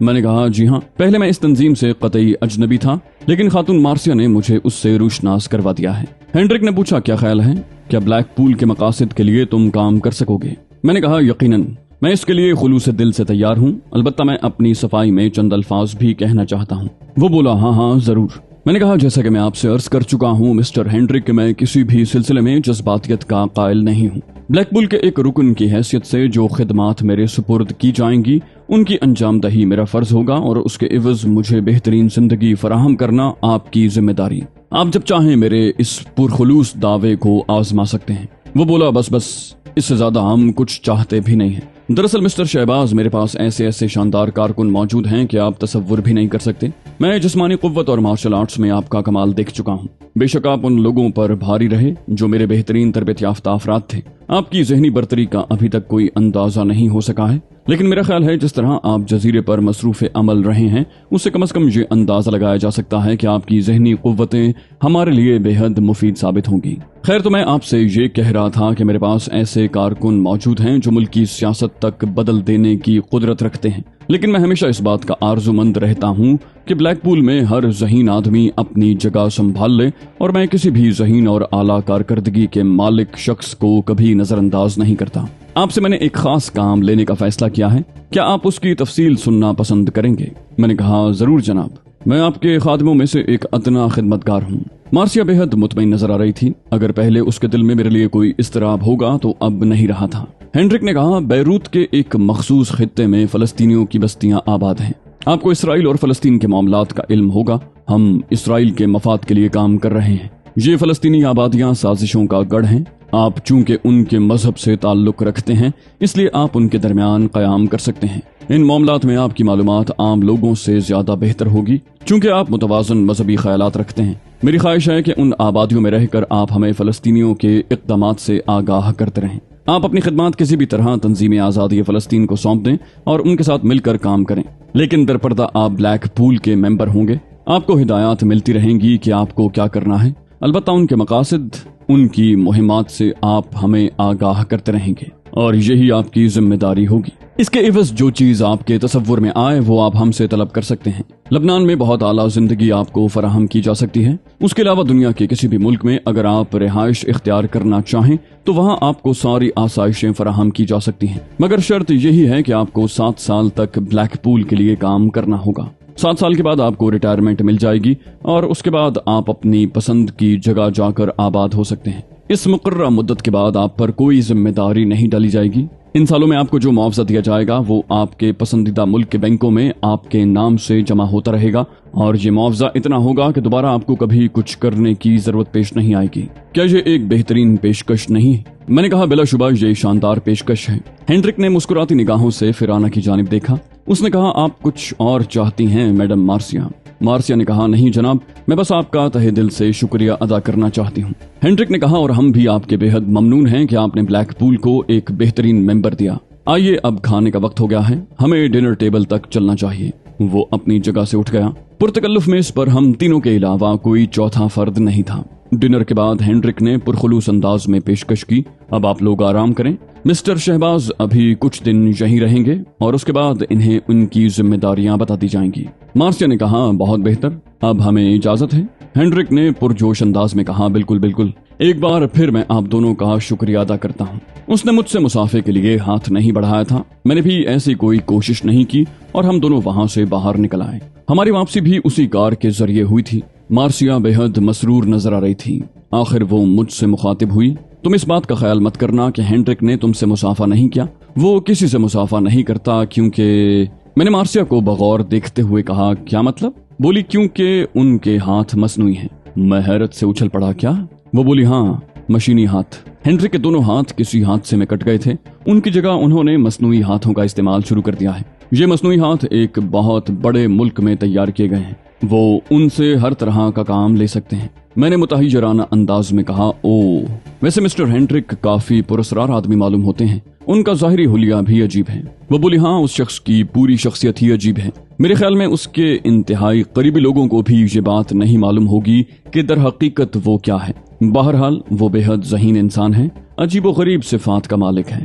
میں نے کہا جی ہاں، پہلے میں اس تنظیم سے قطعی اجنبی تھا، لیکن خاتون مارسیا نے مجھے اس سے روشناس کروا دیا ہے۔ ہینڈرک نے پوچھا کیا خیال ہے، کیا بلیک پول کے مقاصد کے لیے تم کام کر سکو گے؟ میں نے کہا یقیناً، میں اس کے لیے خلوص دل سے تیار ہوں، البتہ میں اپنی صفائی میں چند الفاظ بھی کہنا چاہتا ہوں۔ وہ بولا ہاں ضرور۔ میں نے کہا جیسا کہ میں آپ سے عرض کر چکا ہوں مسٹر ہینڈرک کہ میں کسی بھی سلسلے میں جذباتیت کا قائل نہیں ہوں۔ بلیک پول کے ایک رکن کی حیثیت سے جو خدمات میرے سپرد کی جائیں گی ان کی انجام دہی میرا فرض ہوگا، اور اس کے عوض مجھے بہترین زندگی فراہم کرنا آپ کی ذمہ داری۔ آپ جب چاہیں میرے اس پرخلوص دعوے کو آزما سکتے ہیں۔ وہ بولا بس اس سے زیادہ ہم کچھ چاہتے بھی نہیں ہیں۔ دراصل مسٹر شہباز، میرے پاس ایسے شاندار کارکن موجود ہیں کہ آپ تصور بھی نہیں کر سکتے۔ میں جسمانی قوت اور مارشل آرٹس میں آپ کا کمال دیکھ چکا ہوں۔ بے شک آپ ان لوگوں پر بھاری رہے جو میرے بہترین تربیت یافتہ افراد تھے۔ آپ کی ذہنی برتری کا ابھی تک کوئی اندازہ نہیں ہو سکا ہے، لیکن میرا خیال ہے جس طرح آپ جزیرے پر مصروف عمل رہے ہیں اس سے کم از کم یہ اندازہ لگایا جا سکتا ہے کہ آپ کی ذہنی قوتیں ہمارے لیے بے حد مفید ثابت ہوں گی۔ خیر، تو میں آپ سے یہ کہہ رہا تھا کہ میرے پاس ایسے کارکن موجود ہیں جو ملک کی سیاست تک بدل دینے کی قدرت رکھتے ہیں، لیکن میں ہمیشہ اس بات کا آرزومند رہتا ہوں کہ بلیک پول میں ہر ذہین آدمی اپنی جگہ سنبھال لے، اور میں کسی بھی ذہین اور اعلیٰ کارکردگی کے مالک شخص کو کبھی نظر انداز نہیں کرتا۔ آپ سے میں نے ایک خاص کام لینے کا فیصلہ کیا ہے، کیا آپ اس کی تفصیل سننا پسند کریں گے؟ میں نے کہا ضرور جناب، میں آپ کے خادموں میں سے ایک ادنا خدمتگار ہوں۔ مارسیا بے حد مطمئن نظر آ رہی تھی۔ اگر پہلے اس کے دل میں میرے لیے کوئی اضطراب ہوگا تو اب نہیں رہا تھا۔ ہینڈرک نے کہا بیروت کے ایک مخصوص خطے میں فلسطینیوں کی بستیاں آباد ہیں۔ آپ کو اسرائیل اور فلسطین کے معاملات کا علم ہوگا۔ ہم اسرائیل کے مفاد کے لیے کام کر رہے ہیں۔ یہ فلسطینی آبادیاں سازشوں کا گڑھ ہیں۔ آپ چونکہ ان کے مذہب سے تعلق رکھتے ہیں اس لیے آپ ان کے درمیان قیام کر سکتے ہیں۔ ان معاملات میں آپ کی معلومات عام لوگوں سے زیادہ بہتر ہوگی چونکہ آپ متوازن مذہبی خیالات رکھتے ہیں۔ میری خواہش ہے کہ ان آبادیوں میں رہ کر آپ ہمیں فلسطینیوں کے اقدامات سے آگاہ کرتے رہیں۔ آپ اپنی خدمات کسی بھی طرح تنظیم آزادی فلسطین کو سونپ دیں اور ان کے ساتھ مل کر کام کریں، لیکن درپردہ آپ بلیک پول کے ممبر ہوں گے۔ آپ کو ہدایات ملتی رہیں گی کہ آپ کو کیا کرنا ہے، البتہ ان کے مقاصد، ان کی مہمات سے آپ ہمیں آگاہ کرتے رہیں گے، اور یہی آپ کی ذمہ داری ہوگی۔ اس کے عوض جو چیز آپ کے تصور میں آئے وہ آپ ہم سے طلب کر سکتے ہیں۔ لبنان میں بہت اعلیٰ زندگی آپ کو فراہم کی جا سکتی ہے۔ اس کے علاوہ دنیا کے کسی بھی ملک میں اگر آپ رہائش اختیار کرنا چاہیں تو وہاں آپ کو ساری آسائشیں فراہم کی جا سکتی ہیں، مگر شرط یہی ہے کہ آپ کو 7 سال تک بلیک پول کے لیے کام کرنا ہوگا۔ 7 سال کے بعد آپ کو ریٹائرمنٹ مل جائے گی اور اس کے بعد آپ اپنی پسند کی جگہ جا کر آباد ہو سکتے ہیں۔ اس مقررہ مدت کے بعد آپ پر کوئی ذمہ داری نہیں ڈالی جائے گی۔ ان سالوں میں آپ کو جو معاوضہ دیا جائے گا وہ آپ کے پسندیدہ ملک کے بینکوں میں آپ کے نام سے جمع ہوتا رہے گا، اور یہ معاوضہ اتنا ہوگا کہ دوبارہ آپ کو کبھی کچھ کرنے کی ضرورت پیش نہیں آئے گی۔ کیا یہ ایک بہترین پیشکش نہیں؟ میں نے کہا بلا شبہ یہ شاندار پیشکش ہے۔ ہینڈرک نے مسکراتی نگاہوں سے فیرانہ کی جانب دیکھا۔ اس نے کہا آپ کچھ اور چاہتی ہیں میڈم مارسیا؟ مارسیا نے کہا نہیں جناب، میں بس آپ کا تہہ دل سے شکریہ ادا کرنا چاہتی ہوں۔ ہینڈرک نے کہا اور ہم بھی آپ کے بے حد ممنون ہیں کہ آپ نے بلیک پول کو ایک بہترین ممبر دیا۔ آئیے اب کھانے کا وقت ہو گیا ہے، ہمیں ڈنر ٹیبل تک چلنا چاہیے۔ وہ اپنی جگہ سے اٹھ گیا۔ پرتکلف میز پر ہم تینوں کے علاوہ کوئی چوتھا فرد نہیں تھا۔ ڈنر کے بعد ہینڈرک نے پرخلوص انداز میں پیشکش کی، اب آپ لوگ آرام کریں، مسٹر شہباز ابھی کچھ دن یہیں رہیں گے اور اس کے بعد انہیں ان کی ذمہ داریاں بتا دی جائیں گی۔ مارسیا نے کہا بہت بہتر، اب ہمیں اجازت ہے۔ ہینڈرک نے پرجوش انداز میں کہا بالکل بالکل، ایک بار پھر میں آپ دونوں کا شکریہ ادا کرتا ہوں۔ اس نے مجھ سے مسافے کے لیے ہاتھ نہیں بڑھایا تھا، میں نے بھی ایسی کوئی کوشش نہیں کی اور ہم دونوں وہاں سے باہر نکل آئے۔ ہماری واپسی بھی اسی کار کے ذریعے ہوئی تھی۔ مارسیا بے حد مسرور نظر آ رہی تھی۔ آخر وہ مجھ سے مخاطب ہوئی، تم اس بات کا خیال مت کرنا کہ ہینڈرک نے تم سے مسافہ نہیں کیا، وہ کسی سے مسافہ نہیں کرتا کیونکہ… میں نے مارسیا کو بغور دیکھتے ہوئے کہا کیا مطلب؟ بولی کیونکہ ان کے ہاتھ مصنوعی ہیں۔ میں حیرت سے اچھل پڑا کیا؟ وہ بولی ہاں، مشینی ہاتھ۔ ہینڈرک کے دونوں ہاتھ کسی حادثے میں کٹ گئے تھے، ان کی جگہ انہوں نے مصنوعی ہاتھوں کا استعمال شروع کر دیا ہے۔ یہ مصنوعی ہاتھ ایک بہت بڑے ملک میں تیار کیے گئے ہیں، وہ ان سے ہر طرح کا کام لے سکتے ہیں۔ میں نے متحجرانہ انداز میں کہا ویسے مسٹر ہینڈرک کافی پراسرار آدمی معلوم ہوتے ہیں، ان کا ظاہری حلیہ بھی عجیب ہے۔ وہ بولی ہاں، اس شخص کی پوری شخصیت ہی عجیب ہے۔ میرے خیال میں اس کے انتہائی قریبی لوگوں کو بھی یہ بات نہیں معلوم ہوگی کہ در حقیقت وہ کیا ہے۔ بہرحال وہ بے حد ذہین انسان ہے، عجیب و غریب صفات کا مالک ہے۔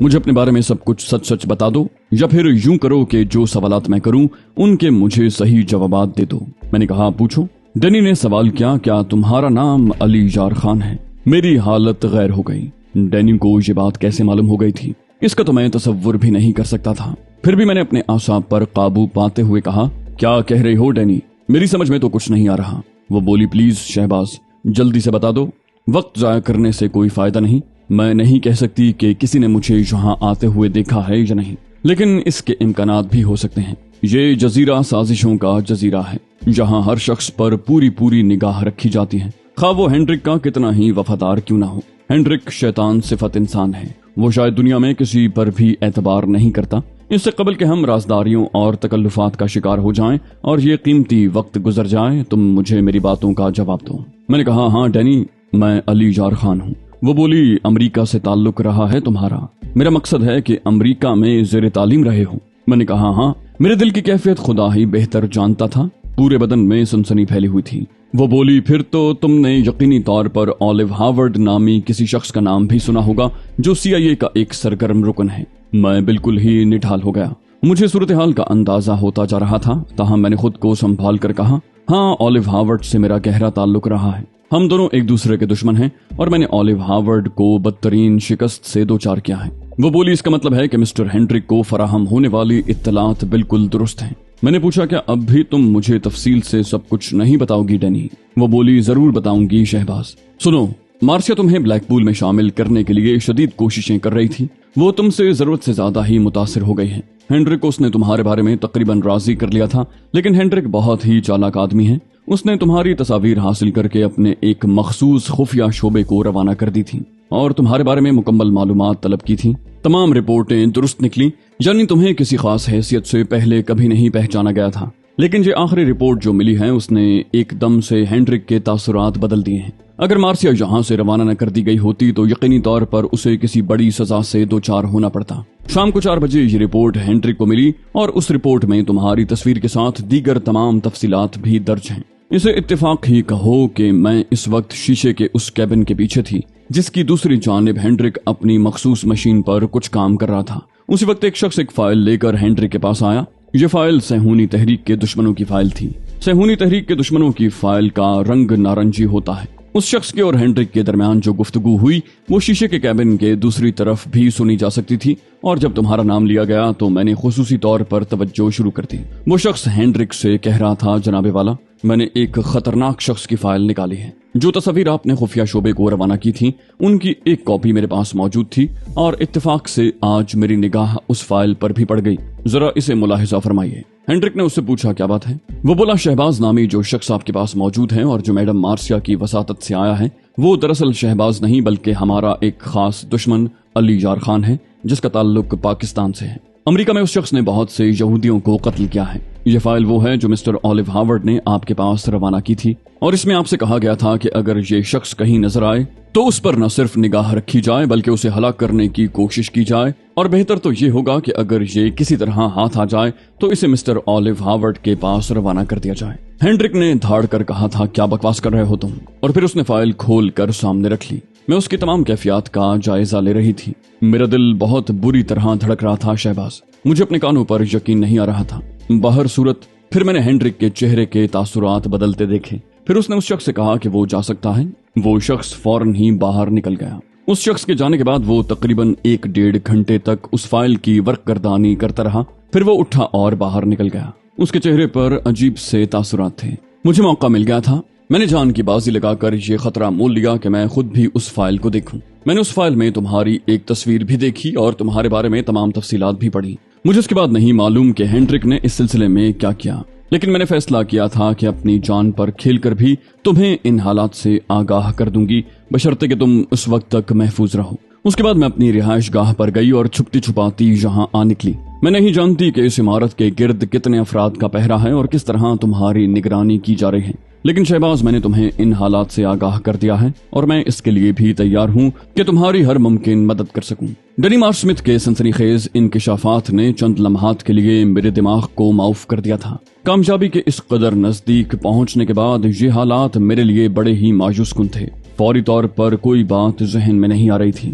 مجھے اپنے بارے میں سب کچھ سچ سچ بتا دو، یا پھر یوں کرو کہ جو سوالات میں کروں ان کے مجھے صحیح جوابات دے دو۔ میں نے کہا پوچھو۔ ڈینی نے سوال کیا، کیا تمہارا نام علی یار خان ہے؟ میری حالت غیر ہو گئی۔ ڈینی کو یہ بات کیسے معلوم ہو گئی تھی، اس کا تو میں تصور بھی نہیں کر سکتا تھا۔ پھر بھی میں نے اپنے اعصاب پر قابو پاتے ہوئے کہا، کیا کہہ رہے ہو ڈینی؟ میری سمجھ میں تو کچھ نہیں آ رہا۔ وہ بولی، پلیز شہباز جلدی سے بتا دو، وقت ضائع کرنے سے کوئی فائدہ نہیں۔ میں نہیں کہہ سکتی کہ کسی نے مجھے یہاں آتے ہوئے دیکھا ہے یا نہیں، لیکن اس کے امکانات بھی ہو سکتے ہیں۔ یہ جزیرہ سازشوں کا جزیرہ ہے، جہاں ہر شخص پر پوری نگاہ رکھی جاتی ہے، خواہ وہ ہینڈرک کا کتنا ہی وفادار کیوں نہ ہو۔ ہینڈرک شیطان صفت انسان ہے، وہ شاید دنیا میں کسی پر بھی اعتبار نہیں کرتا۔ اس سے قبل کہ ہم رازداریوں اور تکلفات کا شکار ہو جائیں اور یہ قیمتی وقت گزر جائے، تم مجھے میری باتوں کا جواب دو۔ میں نے کہا، ہاں ڈینی، میں علی یار خان ہوں۔ وہ بولی، امریکہ سے تعلق رہا ہے تمہارا؟ میرا مقصد ہے کہ امریکہ میں زیر تعلیم رہے ہو۔ میں نے کہا، ہاں۔ میرے دل کی کیفیت خدا ہی بہتر جانتا تھا، پورے بدن میں سنسنی پھیلی ہوئی تھی۔ وہ بولی، پھر تو تم نے یقینی طور پر اولیو ہارورڈ نامی کسی شخص کا نام بھی سنا ہوگا، جو CIA کا ایک سرگرم رکن ہے۔ میں بالکل ہی نڈھال ہو گیا۔ مجھے صورتحال کا اندازہ ہوتا جا رہا تھا، تاہم میں نے خود کو سنبھال کر کہا، ہاں، اولیو ہارورڈ سے میرا گہرا تعلق رہا ہے۔ ہم دونوں ایک دوسرے کے دشمن ہیں اور میں نے اولیو ہارورڈ کو بدترین شکست سے دوچار کیا ہے۔ وہ بولی، اس کا مطلب ہے کہ مسٹر ہینڈرک کو فراہم ہونے والی اطلاعات بالکل درست ہیں۔ میں نے پوچھا، کیا اب بھی تم مجھے تفصیل سے سب کچھ نہیں بتاؤ گی ڈینی؟ وہ بولی، ضرور بتاؤں گی شہباز۔ سنو، مارسیا تمہیں بلیک پول میں شامل کرنے کے لیے شدید کوششیں کر رہی تھی۔ وہ تم سے ضرورت سے زیادہ ہی متاثر ہو گئی ہے۔ ہینڈرک کو اس نے تمہارے بارے میں تقریباً راضی کر لیا تھا، لیکن ہینڈرک بہت ہی چالاک آدمی ہے۔ اس نے تمہاری تصاویر حاصل کر کے اپنے ایک مخصوص خفیہ شعبے کو روانہ کر دی تھی اور تمہارے بارے میں مکمل معلومات طلب کی تھی۔ تمام رپورٹیں درست نکلی، یعنی تمہیں کسی خاص حیثیت سے پہلے کبھی نہیں پہچانا گیا تھا، لیکن یہ آخری رپورٹ جو ملی ہے اس نے ایک دم سے ہینڈرک کے تاثرات بدل دیے ہیں۔ اگر مارسیا یہاں سے روانہ نہ کر دی گئی ہوتی تو یقینی طور پر اسے کسی بڑی سزا سے دوچار ہونا پڑتا۔ شام کو 4 بجے یہ رپورٹ ہینڈرک کو ملی اور اس رپورٹ میں تمہاری تصویر کے ساتھ دیگر تمام تفصیلات بھی درج ہیں۔ اسے اتفاق ہی کہو کہ میں اس وقت شیشے کے اس کیبن کے پیچھے تھی جس کی دوسری جانب ہینڈرک اپنی مخصوص مشین پر کچھ کام کر رہا تھا۔ اسی وقت ایک شخص ایک فائل لے کر ہینڈرک کے پاس آیا۔ یہ فائل صہیونی تحریک کے دشمنوں کی فائل تھی۔ صہیونی تحریک کے دشمنوں کی فائل کا رنگ نارنجی ہوتا ہے۔ اس شخص کے اور ہینڈرک کے درمیان جو گفتگو ہوئی وہ شیشے کے کیبن کے دوسری طرف بھی سنی جا سکتی تھی، اور جب تمہارا نام لیا گیا تو میں نے خصوصی طور پر توجہ شروع کر دی۔ وہ شخص ہینڈرک سے کہہ رہا تھا، جناب والا، میں نے ایک خطرناک شخص کی فائل نکالی ہے۔ جو تصاویر آپ نے خفیہ شعبے کو روانہ کی تھی ان کی ایک کاپی میرے پاس موجود تھی، اور اتفاق سے آج میری نگاہ اس فائل پر بھی پڑ گئی۔ ذرا اسے ملاحظہ فرمائیے۔ ہینڈرک نے اس سے پوچھا، کیا بات ہے؟ وہ بولا، شہباز نامی جو شخص آپ کے پاس موجود ہے اور جو میڈم مارسیا کی وساطت سے آیا ہے، وہ دراصل شہباز نہیں بلکہ ہمارا ایک خاص دشمن علی یار خان ہے، جس کا تعلق پاکستان سے ہے۔ امریکہ میں اس شخص نے بہت سے یہودیوں کو قتل کیا ہے۔ یہ فائل وہ ہے جو مسٹر اولیو ہارورڈ نے آپ کے پاس روانہ کی تھی، اور اس میں آپ سے کہا گیا تھا کہ اگر یہ شخص کہیں نظر آئے تو اس پر نہ صرف نگاہ رکھی جائے بلکہ اسے ہلاک کرنے کی کوشش کی جائے، اور بہتر تو یہ ہوگا کہ اگر یہ کسی طرح ہاتھ آ جائے تو اسے مسٹر اولیو ہارورڈ کے پاس روانہ کر دیا جائے۔ ہینڈرک نے دھاڑ کر کہا تھا، کیا بکواس کر رہے ہو تم؟ اور پھر اس نے فائل کھول کر سامنے رکھ لی۔ میں اس کی تمام کیفیات کا جائزہ لے رہی تھی۔ میرا دل بہت بری طرح دھڑک رہا تھا شہباز۔ مجھے اپنے کانوں پر یقین نہیں آ رہا تھا۔ باہر صورت پھر میں نے ہینڈرک کے چہرے کے تاثرات بدلتے دیکھے۔ پھر اس نے اس شخص سے کہا کہ وہ جا سکتا ہے۔ وہ شخص فوراً ہی باہر نکل گیا۔ اس شخص کے جانے کے بعد وہ تقریباً 1-1.5 گھنٹے تک اس فائل کی ورق گردانی کرتا رہا، پھر وہ اٹھا اور باہر نکل گیا۔ اس کے چہرے پر عجیب سے تاثرات تھے۔ مجھے موقع مل گیا تھا۔ میں نے جان کی بازی لگا کر یہ خطرہ مول لیا کہ میں خود بھی اس فائل کو دیکھوں۔ میں نے اس فائل میں تمہاری ایک تصویر بھی دیکھی اور تمہارے بارے میں تمام تفصیلات بھی پڑھی۔ مجھے اس کے بعد نہیں معلوم کہ ہینڈرک نے اس سلسلے میں کیا کیا، لیکن میں نے فیصلہ کیا تھا کہ اپنی جان پر کھیل کر بھی تمہیں ان حالات سے آگاہ کر دوں گی، بشرطے کہ تم اس وقت تک محفوظ رہو۔ اس کے بعد میں اپنی رہائش گاہ پر گئی اور چھپتی چھپاتی یہاں آ نکلی۔ میں نہیں جانتی کہ اس عمارت کے گرد کتنے افراد کا پہرا ہے اور کس طرح تمہاری نگرانی کی جا رہی ہے، لیکن شہباز میں نے تمہیں ان حالات سے آگاہ کر دیا ہے اور میں اس کے لیے بھی تیار ہوں کہ تمہاری ہر ممکن مدد کر سکوں۔ ڈینی مار سمتھ کے سنسنی خیز انکشافات نے چند لمحات کے لیے میرے دماغ کو معاف کر دیا تھا۔ کامیابی کے اس قدر نزدیک پہنچنے کے بعد یہ حالات میرے لیے بڑے ہی مایوس کن تھے۔ فوری طور پر کوئی بات ذہن میں نہیں آ رہی تھی۔